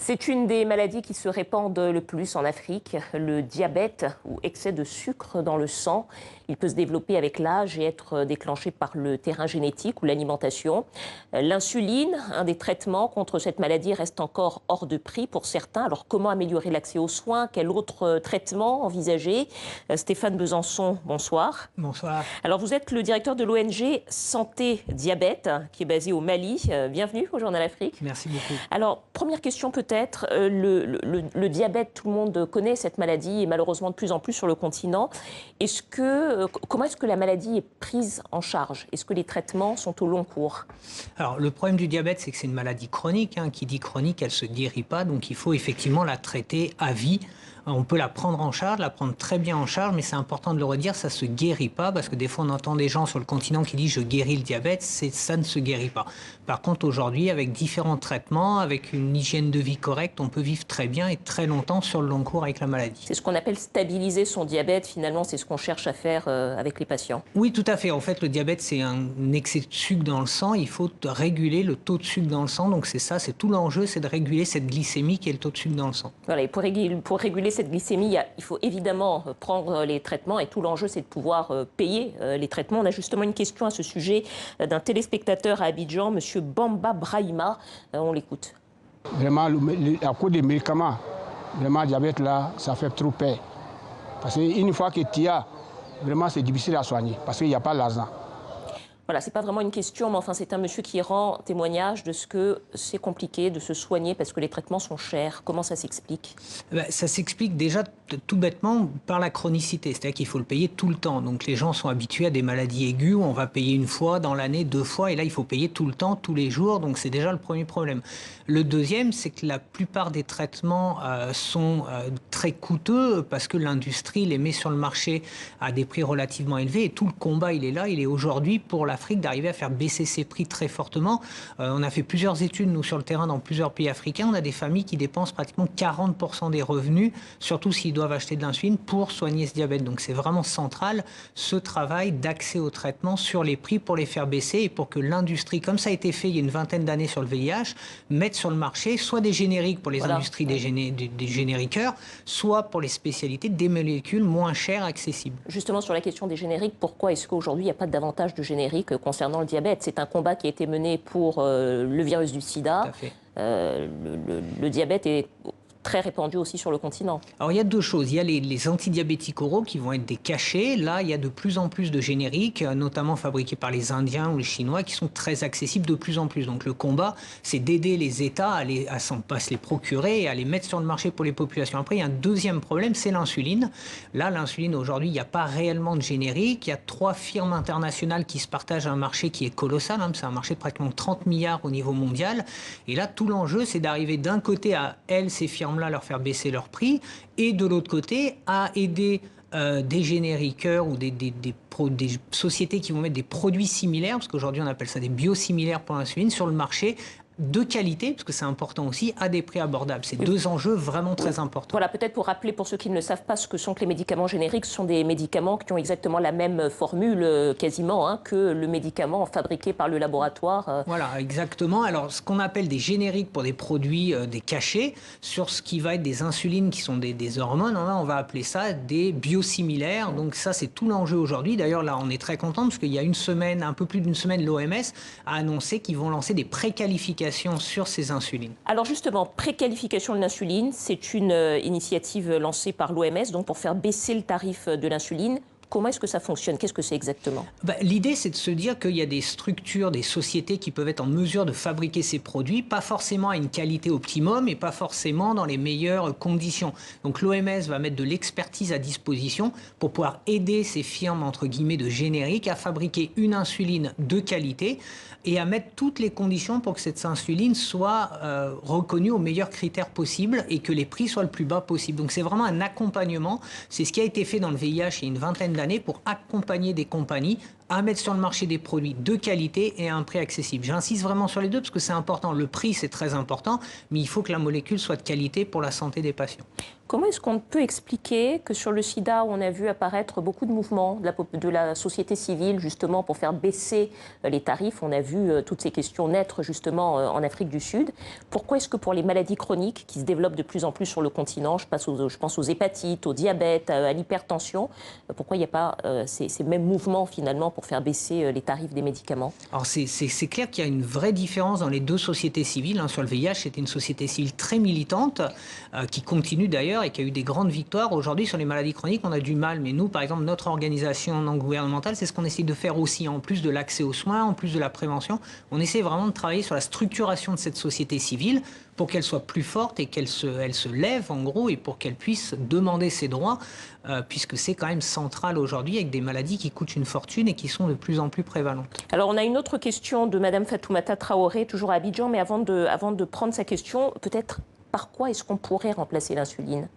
C'est une des maladies qui se répandent le plus en Afrique, le diabète ou excès de sucre dans le sang. Il peut se développer avec l'âge et être déclenché par le terrain génétique ou l'alimentation. L'insuline, un des traitements contre cette maladie, reste encore hors de prix pour certains. Alors comment améliorer l'accès aux soins? Quel autre traitement envisager? Stéphane Besançon, bonsoir. Bonsoir. Alors vous êtes le directeur de l'ONG Santé Diabète, qui est basée au Mali. Bienvenue au Journal Afrique. Merci beaucoup. Alors, première question peut-être, le diabète, tout le monde connaît cette maladie et malheureusement de plus en plus sur le continent. Comment est-ce que la maladie est prise en charge? Est-ce que les traitements sont au long cours? Alors, le problème du diabète, c'est que c'est une maladie chronique. Qui dit chronique, elle ne se guérit pas. Donc, il faut effectivement la traiter à vie. On peut la prendre en charge, la prendre très bien en charge, mais c'est important de le redire, ça ne se guérit pas, parce que des fois on entend des gens sur le continent qui disent « je guéris le diabète », ça ne se guérit pas. Par contre, aujourd'hui, avec différents traitements, avec une hygiène de vie correcte, on peut vivre très bien et très longtemps sur le long cours avec la maladie. C'est ce qu'on appelle stabiliser son diabète, finalement, c'est ce qu'on cherche à faire avec les patients. Oui, tout à fait. En fait, le diabète, c'est un excès de sucre dans le sang. Il faut réguler le taux de sucre dans le sang. Donc c'est ça, c'est tout l'enjeu, c'est de réguler cette glycémie qui est le taux de sucre dans le sang. Voilà, et pour réguler cette glycémie, il faut évidemment prendre les traitements et tout l'enjeu, c'est de pouvoir payer les traitements. On a justement une question à ce sujet d'un téléspectateur à Abidjan, M. Bamba Brahima. On l'écoute. Vraiment, à cause des médicaments, vraiment, le diabète, là, ça fait trop peur. Parce qu'une fois que tu as, vraiment, c'est difficile à soigner parce qu'il n'y a pas l'argent. Voilà, c'est pas vraiment une question, mais enfin, c'est un monsieur qui rend témoignage de ce que c'est compliqué de se soigner parce que les traitements sont chers. Comment ça s'explique? Ça s'explique déjà tout bêtement par la chronicité, c'est-à-dire qu'il faut le payer tout le temps. Donc les gens sont habitués à des maladies aiguës où on va payer une fois dans l'année, 2 fois, et là il faut payer tout le temps, tous les jours, donc c'est déjà le premier problème. Le deuxième, c'est que la plupart des traitements sont très coûteux parce que l'industrie les met sur le marché à des prix relativement élevés et tout le combat il est là, il est aujourd'hui pour l'Afrique d'arriver à faire baisser ses prix très fortement. On a fait plusieurs études, nous, sur le terrain dans plusieurs pays africains. On a des familles qui dépensent pratiquement 40% des revenus, surtout s'ils doivent acheter de l'insuline, pour soigner ce diabète. Donc c'est vraiment central, ce travail d'accès au traitement sur les prix pour les faire baisser et pour que l'industrie, comme ça a été fait il y a une vingtaine d'années sur le VIH, mette sur le marché soit des génériques pour les industries des génériqueurs, soit pour les spécialités des molécules moins chères, accessibles. Justement, sur la question des génériques, pourquoi est-ce qu'aujourd'hui il n'y a pas davantage de génériques concernant le diabète? C'est un combat qui a été mené pour le virus du sida. Tout à fait. Le diabète est très répandu aussi sur le continent. Alors il y a 2 choses. Il y a les antidiabétiques oraux qui vont être des cachets. Là, il y a de plus en plus de génériques, notamment fabriqués par les Indiens ou les Chinois, qui sont très accessibles de plus en plus. Donc le combat, c'est d'aider les États à se les procurer et à les mettre sur le marché pour les populations. Après, il y a un deuxième problème, c'est l'insuline. Là, l'insuline, aujourd'hui, il n'y a pas réellement de générique. Il y a 3 firmes internationales qui se partagent un marché qui est colossal. C'est un marché de pratiquement 30 milliards au niveau mondial. Et là, tout l'enjeu, c'est d'arriver d'un côté à ces firmes là leur faire baisser leur prix et de l'autre côté à aider des génériqueurs ou des sociétés qui vont mettre des produits similaires, parce qu'aujourd'hui on appelle ça des biosimilaires pour l'insuline, sur le marché de qualité, parce que c'est important aussi, à des prix abordables. C'est 2 enjeux vraiment très importants. Voilà, peut-être pour rappeler pour ceux qui ne le savent pas ce que sont que les médicaments génériques, ce sont des médicaments qui ont exactement la même formule quasiment que le médicament fabriqué par le laboratoire. Voilà, exactement. Alors, ce qu'on appelle des génériques pour des produits, des cachets, sur ce qui va être des insulines qui sont des hormones, on va appeler ça des biosimilaires. Donc ça, c'est tout l'enjeu aujourd'hui. D'ailleurs, là, on est très content parce qu'il y a une semaine, un peu plus d'une semaine, l'OMS a annoncé qu'ils vont lancer des préqualifications sur ces insulines. Alors justement, préqualification de l'insuline, c'est une initiative lancée par l'OMS donc pour faire baisser le tarif de l'insuline. Comment est-ce que ça fonctionne? Qu'est-ce que c'est exactement? L'idée, c'est de se dire qu'il y a des structures, des sociétés qui peuvent être en mesure de fabriquer ces produits, pas forcément à une qualité optimum et pas forcément dans les meilleures conditions. Donc l'OMS va mettre de l'expertise à disposition pour pouvoir aider ces firmes, entre guillemets, de génériques à fabriquer une insuline de qualité et à mettre toutes les conditions pour que cette insuline soit reconnue aux meilleurs critères possibles et que les prix soient le plus bas possible. Donc c'est vraiment un accompagnement. C'est ce qui a été fait dans le VIH il y a une vingtaine d'années pour accompagner des compagnies à mettre sur le marché des produits de qualité et à un prix accessible. J'insiste vraiment sur les deux parce que c'est important. Le prix, c'est très important, mais il faut que la molécule soit de qualité pour la santé des patients. Comment est-ce qu'on peut expliquer que sur le sida, on a vu apparaître beaucoup de mouvements de la société civile, justement, pour faire baisser les tarifs? On a vu toutes ces questions naître, justement, en Afrique du Sud. Pourquoi est-ce que pour les maladies chroniques, qui se développent de plus en plus sur le continent, je pense aux hépatites, au diabète, à l'hypertension, pourquoi il n'y a pas ces mêmes mouvements, finalement, pour faire baisser les tarifs des médicaments? Alors, c'est clair qu'il y a une vraie différence dans les deux sociétés civiles. Sur le VIH, c'était une société civile très militante, qui continue d'ailleurs, et qui a eu des grandes victoires. Aujourd'hui, sur les maladies chroniques, on a du mal. Mais nous, par exemple, notre organisation non gouvernementale, c'est ce qu'on essaie de faire aussi. En plus de l'accès aux soins, en plus de la prévention, on essaie vraiment de travailler sur la structuration de cette société civile pour qu'elle soit plus forte et qu'elle se lève, en gros, et pour qu'elle puisse demander ses droits, puisque c'est quand même central aujourd'hui, avec des maladies qui coûtent une fortune et qui sont de plus en plus prévalentes. Alors, on a une autre question de Madame Fatoumata Traoré, toujours à Abidjan, mais avant de prendre sa question, peut-être par quoi est-ce qu'on pourrait remplacer l'insuline?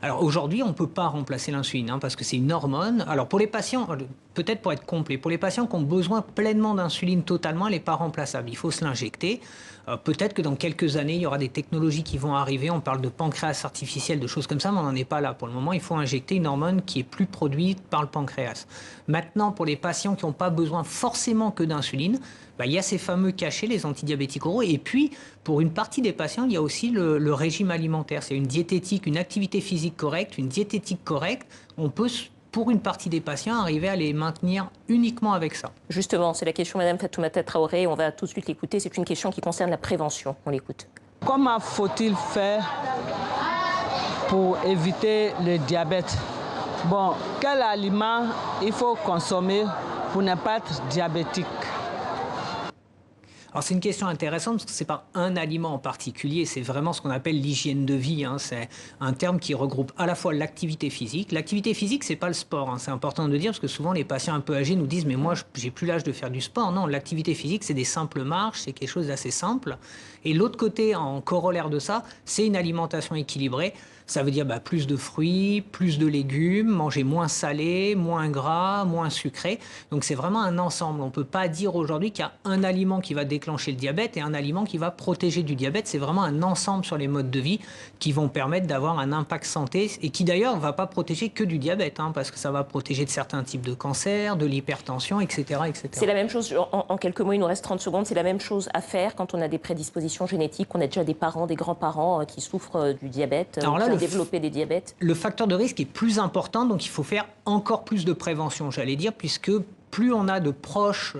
Alors aujourd'hui, on ne peut pas remplacer l'insuline, parce que c'est une hormone. Alors pour les patients, peut-être pour être complet, pour les patients qui ont besoin pleinement d'insuline totalement, elle n'est pas remplaçable. Il faut se l'injecter. Peut-être que dans quelques années, il y aura des technologies qui vont arriver. On parle de pancréas artificiel, de choses comme ça, mais on n'en est pas là. Pour le moment, il faut injecter une hormone qui est plus produite par le pancréas. Maintenant, pour les patients qui n'ont pas besoin forcément que d'insuline, il y a ces fameux cachets, les antidiabétiques oraux. Et puis, pour une partie des patients, il y a aussi le régime alimentaire. C'est une diététique, une activité physique correcte, une diététique correcte. On peut, pour une partie des patients, arriver à les maintenir uniquement avec ça. Justement, c'est la question de Mme Fatoumata Traoré. On va tout de suite l'écouter. C'est une question qui concerne la prévention. On l'écoute. Comment faut-il faire pour éviter le diabète? Bon, quel aliment il faut consommer pour ne pas être diabétique? Alors c'est une question intéressante parce que ce n'est pas un aliment en particulier, c'est vraiment ce qu'on appelle l'hygiène de vie. C'est un terme qui regroupe à la fois l'activité physique. L'activité physique, ce n'est pas le sport, c'est important de dire parce que souvent les patients un peu âgés nous disent « mais moi, j'ai plus l'âge de faire du sport ». Non, l'activité physique, c'est des simples marches, c'est quelque chose d'assez simple. Et l'autre côté, en corollaire de ça, c'est une alimentation équilibrée. Ça veut dire plus de fruits, plus de légumes, manger moins salé, moins gras, moins sucré. Donc c'est vraiment un ensemble. On ne peut pas dire aujourd'hui qu'il y a un aliment qui va déclencher le diabète et un aliment qui va protéger du diabète. C'est vraiment un ensemble sur les modes de vie qui vont permettre d'avoir un impact santé et qui d'ailleurs ne va pas protéger que du diabète, parce que ça va protéger de certains types de cancers, de l'hypertension, etc., etc. C'est la même chose, en quelques mots, il nous reste 30 secondes, c'est la même chose à faire quand on a des prédispositions génétiques, qu'on a déjà des parents, des grands-parents qui souffrent du diabète. Alors là, développer des diabètes? Le facteur de risque est plus important, donc il faut faire encore plus de prévention, j'allais dire, puisque plus on a de proches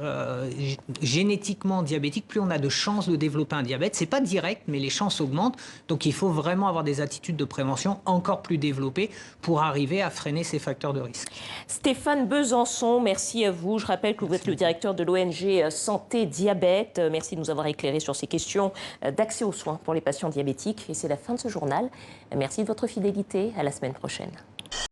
génétiquement diabétiques, plus on a de chances de développer un diabète. Ce n'est pas direct, mais les chances augmentent. Donc il faut vraiment avoir des attitudes de prévention encore plus développées pour arriver à freiner ces facteurs de risque. Stéphane Besançon, merci à vous. Je rappelle que vous êtes le directeur de l'ONG Santé Diabète. Merci de nous avoir éclairé sur ces questions d'accès aux soins pour les patients diabétiques. Et c'est la fin de ce journal. Merci de votre fidélité. À la semaine prochaine.